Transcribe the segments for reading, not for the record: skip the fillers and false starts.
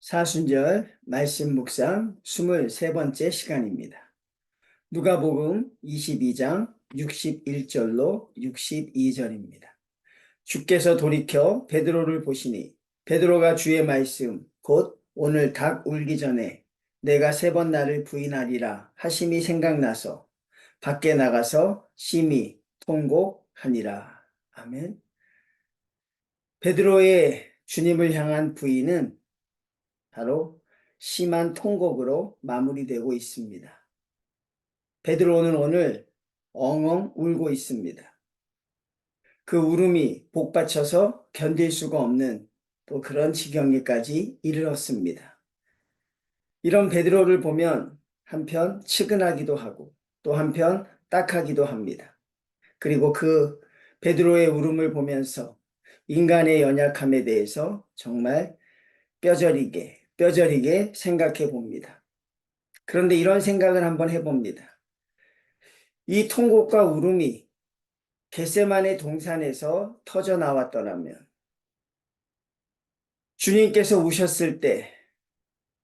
사순절 말씀 묵상 23번째 시간입니다. 누가복음 22장 61절로 62절입니다. 주께서 돌이켜 베드로를 보시니 베드로가 주의 말씀 곧 오늘 닭 울기 전에 내가 3번 나를 부인하리라 하심이 생각나서 밖에 나가서 심히 통곡하니라. 아멘. 베드로의 주님을 향한 부인은 바로 심한 통곡으로 마무리되고 있습니다. 베드로는 오늘 엉엉 울고 있습니다. 그 울음이 복받쳐서 견딜 수가 없는 또 그런 지경에까지 이르렀습니다. 이런 베드로를 보면 한편 측은하기도 하고 또 한편 딱하기도 합니다. 그리고 그 베드로의 울음을 보면서 인간의 연약함에 대해서 정말 뼈저리게 생각해 봅니다. 그런데 이런 생각을 한번 해봅니다. 이 통곡과 울음이 겟세마네 동산에서 터져 나왔더라면, 주님께서 우셨을 때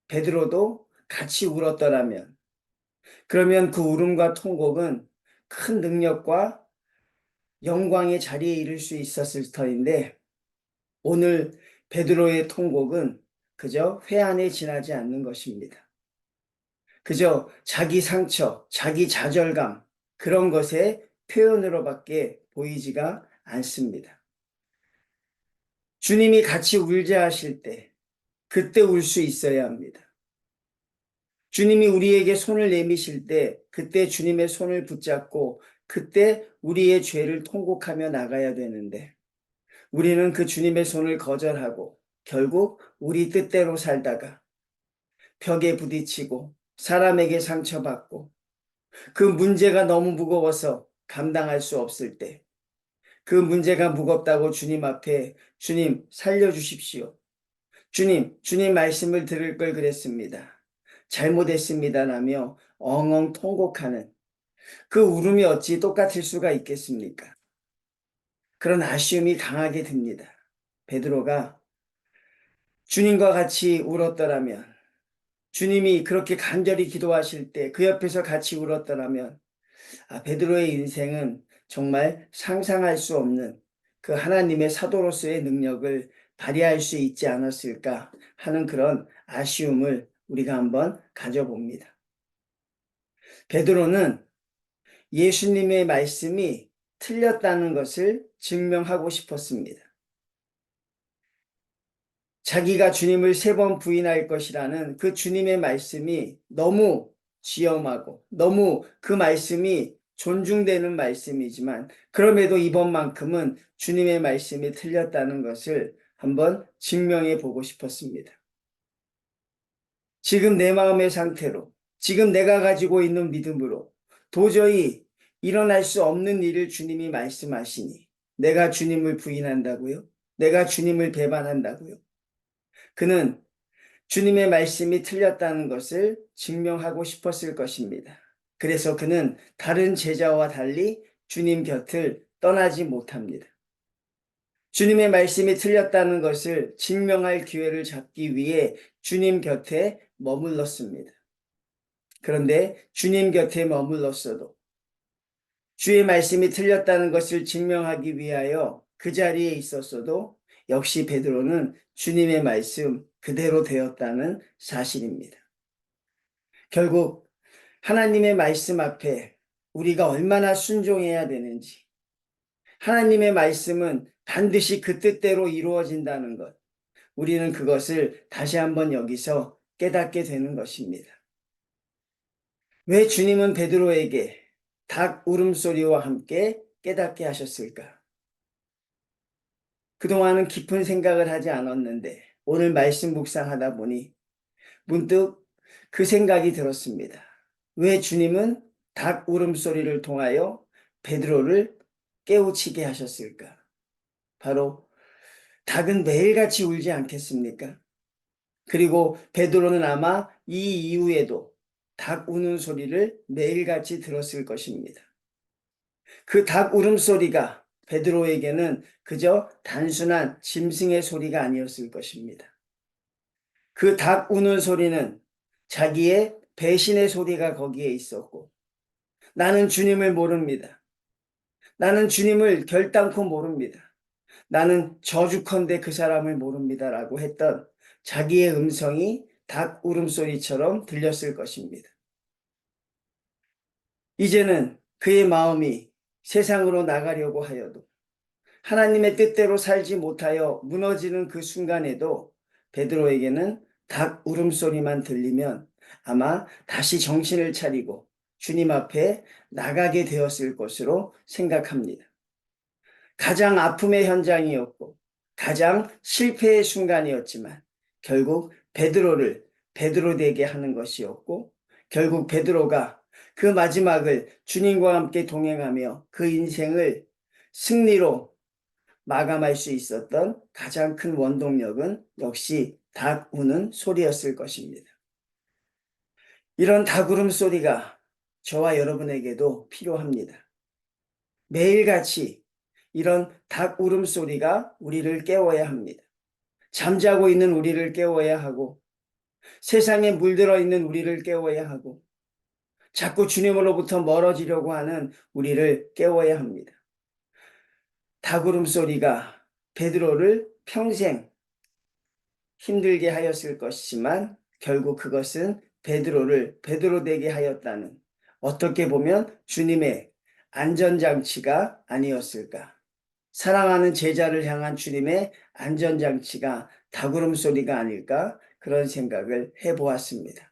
베드로도 같이 울었더라면, 그러면 그 울음과 통곡은 큰 능력과 영광의 자리에 이를 수 있었을 터인데, 오늘 베드로의 통곡은 그저 회한에 지나지 않는 것입니다. 그저 자기 상처, 자기 좌절감, 그런 것의 표현으로밖에 보이지가 않습니다. 주님이 같이 울자 하실 때, 그때 울 수 있어야 합니다. 주님이 우리에게 손을 내미실 때, 그때 주님의 손을 붙잡고, 그때 우리의 죄를 통곡하며 나가야 되는데, 우리는 그 주님의 손을 거절하고, 결국 우리 뜻대로 살다가, 벽에 부딪히고, 사람에게 상처받고, 그 문제가 너무 무거워서 감당할 수 없을 때, 그 문제가 무겁다고 주님 앞에 주님 살려주십시오. 주님 말씀을 들을 걸 그랬습니다. 잘못했습니다라며 엉엉 통곡하는 그 울음이 어찌 똑같을 수가 있겠습니까? 그런 아쉬움이 강하게 듭니다. 베드로가 주님과 같이 울었더라면, 주님이 그렇게 간절히 기도하실 때 그 옆에서 같이 울었더라면, 베드로의 인생은 정말 상상할 수 없는 그 하나님의 사도로서의 능력을 발휘할 수 있지 않았을까 하는 그런 아쉬움을 우리가 한번 가져봅니다. 베드로는 예수님의 말씀이 틀렸다는 것을 증명하고 싶었습니다. 자기가 주님을 3번 부인할 것이라는 그 주님의 말씀이 너무 지엄하고 너무 그 말씀이 존중되는 말씀이지만, 그럼에도 이번만큼은 주님의 말씀이 틀렸다는 것을 한번 증명해 보고 싶었습니다. 지금 내 마음의 상태로, 지금 내가 가지고 있는 믿음으로 도저히 일어날 수 없는 일을 주님이 말씀하시니 내가 주님을 부인한다고요? 내가 주님을 배반한다고요? 그는 주님의 말씀이 틀렸다는 것을 증명하고 싶었을 것입니다. 그래서 그는 다른 제자와 달리 주님 곁을 떠나지 못합니다. 주님의 말씀이 틀렸다는 것을 증명할 기회를 잡기 위해 주님 곁에 머물렀습니다. 그런데 주님 곁에 머물렀어도 주의 말씀이 틀렸다는 것을 증명하기 위하여 그 자리에 있었어도 역시 베드로는 주님의 말씀 그대로 되었다는 사실입니다. 결국 하나님의 말씀 앞에 우리가 얼마나 순종해야 되는지, 하나님의 말씀은 반드시 그 뜻대로 이루어진다는 것, 우리는 그것을 다시 한번 여기서 깨닫게 되는 것입니다. 왜 주님은 베드로에게 닭 울음소리와 함께 깨닫게 하셨을까? 그동안은 깊은 생각을 하지 않았는데 오늘 말씀 묵상하다 보니 문득 그 생각이 들었습니다. 왜 주님은 닭 울음소리를 통하여 베드로를 깨우치게 하셨을까? 바로 닭은 매일같이 울지 않겠습니까? 그리고 베드로는 아마 이 이후에도 닭 우는 소리를 매일같이 들었을 것입니다. 그 닭 울음소리가 베드로에게는 그저 단순한 짐승의 소리가 아니었을 것입니다. 그 닭 우는 소리는 자기의 배신의 소리가 거기에 있었고, 나는 주님을 모릅니다. 나는 주님을 결단코 모릅니다. 나는 저주컨대 그 사람을 모릅니다라고 했던 자기의 음성이 닭 울음소리처럼 들렸을 것입니다. 이제는 그의 마음이 세상으로 나가려고 하여도 하나님의 뜻대로 살지 못하여 무너지는 그 순간에도 베드로에게는 닭 울음소리만 들리면 아마 다시 정신을 차리고 주님 앞에 나가게 되었을 것으로 생각합니다. 가장 아픔의 현장이었고 가장 실패의 순간이었지만 결국 베드로를 베드로 되게 하는 것이었고, 결국 베드로가 그 마지막을 주님과 함께 동행하며 그 인생을 승리로 마감할 수 있었던 가장 큰 원동력은 역시 닭 우는 소리였을 것입니다. 이런 닭 울음 소리가 저와 여러분에게도 필요합니다. 매일같이 이런 닭 울음소리가 우리를 깨워야 합니다. 잠자고 있는 우리를 깨워야 하고, 세상에 물들어 있는 우리를 깨워야 하고, 자꾸 주님으로부터 멀어지려고 하는 우리를 깨워야 합니다. 닭 울음소리가 베드로를 평생 힘들게 하였을 것이지만 결국 그것은 베드로를 베드로 되게 하였다는, 어떻게 보면 주님의 안전장치가 아니었을까. 사랑하는 제자를 향한 주님의 안전장치가 닭울음 소리가 아닐까, 그런 생각을 해보았습니다.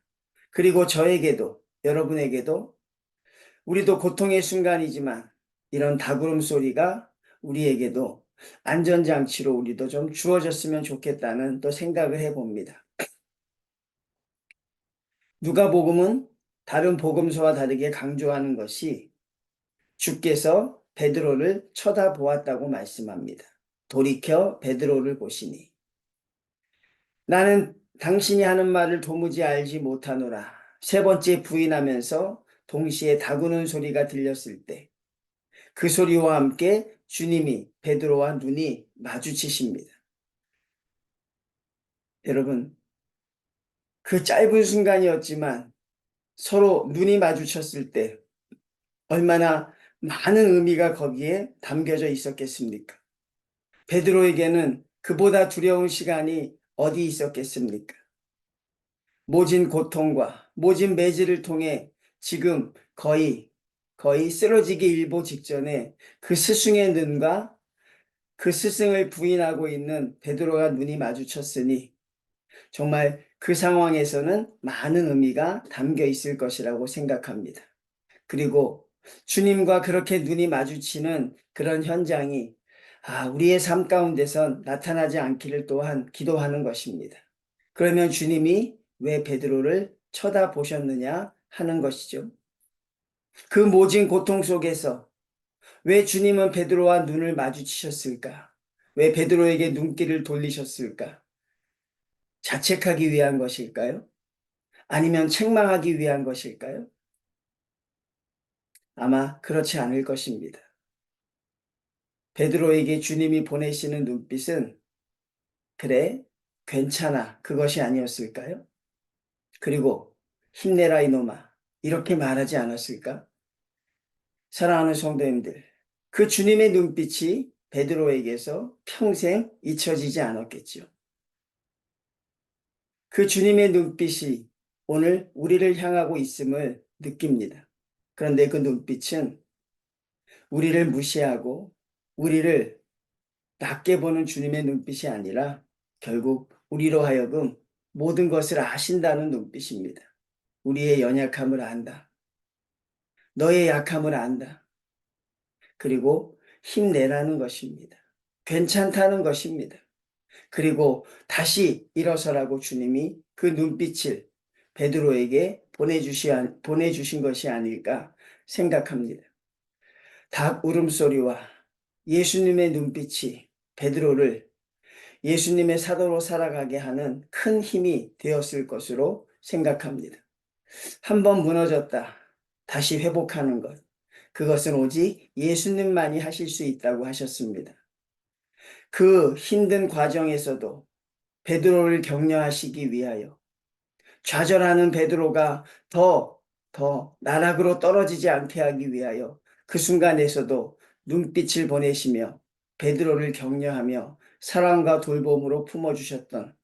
그리고 저에게도, 여러분에게도, 우리도 고통의 순간이지만 이런 닭울음 소리가 우리에게도 안전장치로 우리도 좀 주어졌으면 좋겠다는 또 생각을 해봅니다. 누가복음은 다른 복음서와 다르게 강조하는 것이 주께서 베드로를 쳐다보았다고 말씀합니다. 돌이켜 베드로를 보시니 나는 당신이 하는 말을 도무지 알지 못하노라. 세 번째 부인하면서 동시에 다구는 소리가 들렸을 때 그 소리와 함께 주님이 베드로와 눈이 마주치십니다. 여러분, 그 짧은 순간이었지만 서로 눈이 마주쳤을 때 얼마나 많은 의미가 거기에 담겨져 있었겠습니까? 베드로에게는 그보다 두려운 시간이 어디 있었겠습니까? 모진 고통과 모진 매질을 통해 지금 거의 쓰러지기 일보 직전에 그 스승의 눈과 그 스승을 부인하고 있는 베드로가 눈이 마주쳤으니 정말 그 상황에서는 많은 의미가 담겨 있을 것이라고 생각합니다. 그리고 주님과 그렇게 눈이 마주치는 그런 현장이 우리의 삶 가운데선 나타나지 않기를 또한 기도하는 것입니다. 그러면 주님이 왜 베드로를 쳐다보셨느냐 하는 것이죠. 그 모진 고통 속에서 왜 주님은 베드로와 눈을 마주치셨을까? 왜 베드로에게 눈길을 돌리셨을까? 자책하기 위한 것일까요? 아니면 책망하기 위한 것일까요? 아마 그렇지 않을 것입니다. 베드로에게 주님이 보내시는 눈빛은 그래, 괜찮아, 그것이 아니었을까요? 그리고 힘내라 이놈아, 이렇게 말하지 않았을까? 사랑하는 성도님들, 그 주님의 눈빛이 베드로에게서 평생 잊혀지지 않았겠죠. 그 주님의 눈빛이 오늘 우리를 향하고 있음을 느낍니다. 그런데 그 눈빛은 우리를 무시하고 우리를 낮게 보는 주님의 눈빛이 아니라 결국 우리로 하여금 모든 것을 아신다는 눈빛입니다. 우리의 연약함을 안다. 너의 약함을 안다. 그리고 힘내라는 것입니다. 괜찮다는 것입니다. 그리고 다시 일어서라고 주님이 그 눈빛을 베드로에게 보내주신 것이 아닐까 생각합니다. 닭 울음소리와 예수님의 눈빛이 베드로를 예수님의 사도로 살아가게 하는 큰 힘이 되었을 것으로 생각합니다. 한번 무너졌다 다시 회복하는 것, 그것은 오직 예수님만이 하실 수 있다고 하셨습니다. 그 힘든 과정에서도 베드로를 격려하시기 위하여, 좌절하는 베드로가 더 나락으로 떨어지지 않게 하기 위하여 그 순간에서도 눈빛을 보내시며 베드로를 격려하며 사랑과 돌봄으로 품어주셨던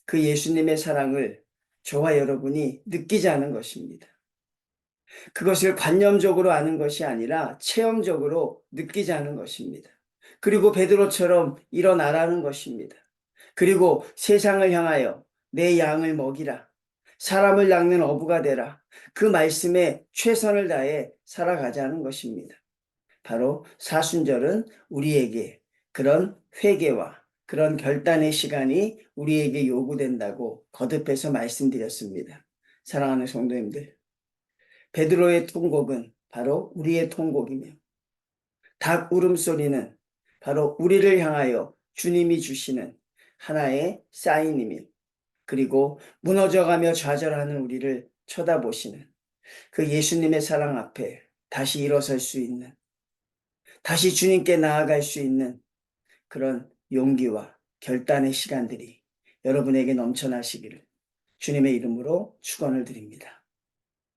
그 예수님의 사랑을 저와 여러분이 느끼지 않은 것입니다. 그것을 관념적으로 아는 것이 아니라 체험적으로 느끼지 않은 것입니다. 그리고 베드로처럼 일어나라는 것입니다. 그리고 세상을 향하여 내 양을 먹이라. 사람을 낚는 어부가 되라. 그 말씀에 최선을 다해 살아가자는 것입니다. 바로 사순절은 우리에게 그런 회개와 그런 결단의 시간이 우리에게 요구된다고 거듭해서 말씀드렸습니다. 사랑하는 성도님들, 베드로의 통곡은 바로 우리의 통곡이며 닭 울음소리는 바로 우리를 향하여 주님이 주시는 하나의 사인이며, 그리고 무너져가며 좌절하는 우리를 쳐다보시는 그 예수님의 사랑 앞에 다시 일어설 수 있는, 다시 주님께 나아갈 수 있는 그런 용기와 결단의 시간들이 여러분에게 넘쳐나시기를 주님의 이름으로 축원을 드립니다.